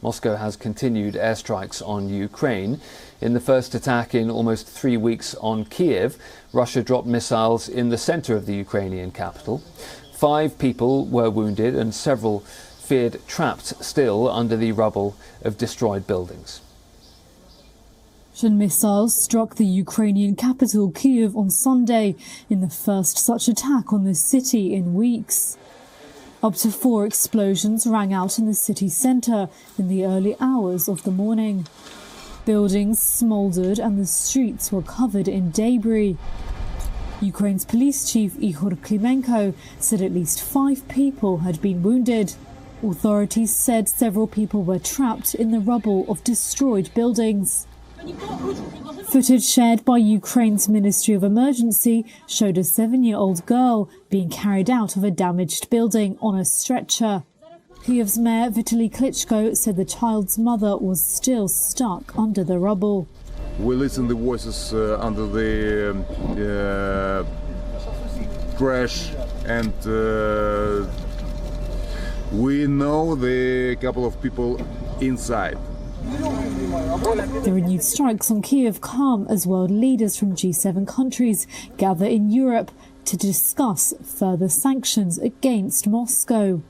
Moscow has continued airstrikes on Ukraine. In the first attack in almost 3 weeks on Kyiv, Russia dropped missiles in the centre of the Ukrainian capital. 5 people were wounded and several feared trapped still under the rubble of destroyed buildings. Russian missiles struck the Ukrainian capital Kyiv on Sunday in the first such attack on the city in weeks. Up to 4 explosions rang out in the city centre in the early hours of the morning. Buildings smouldered and the streets were covered in debris. Ukraine's police chief Ihor Klimenko said at least 5 people had been wounded. Authorities said several people were trapped in the rubble of destroyed buildings. Footage shared by Ukraine's Ministry of Emergency showed a 7-year-old girl being carried out of a damaged building on a stretcher. Kyiv's mayor Vitaly Klitschko said the child's mother was still stuck under the rubble. We listen to the voices under the crash, and we know the couple of people inside. The renewed strikes on Kyiv come as world leaders from G7 countries gather in Europe to discuss further sanctions against Moscow.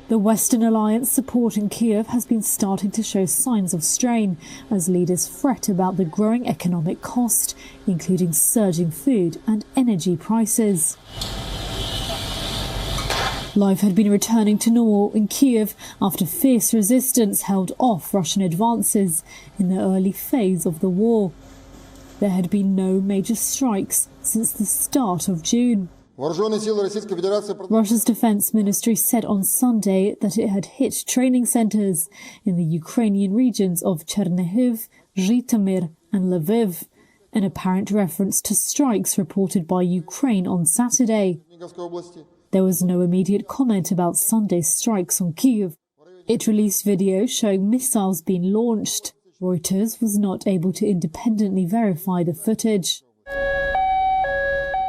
The Western alliance supporting Kyiv has been starting to show signs of strain as leaders fret about the growing economic cost, including surging food and energy prices. Life had been returning to normal in Kyiv after fierce resistance held off Russian advances in the early phase of the war. There had been no major strikes since the start of June. Russia's defense ministry said on Sunday that it had hit training centers in the Ukrainian regions of Chernihiv, Zhytomyr and Lviv, an apparent reference to strikes reported by Ukraine on Saturday. There was no immediate comment about Sunday's strikes on Kyiv. It released video showing missiles being launched. Reuters was not able to independently verify the footage.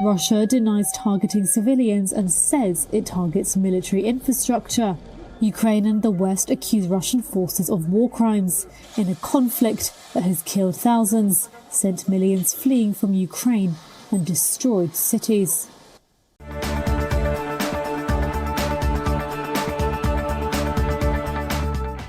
Russia denies targeting civilians and says it targets military infrastructure. Ukraine and the West accuse Russian forces of war crimes in a conflict that has killed thousands, sent millions fleeing from Ukraine and destroyed cities.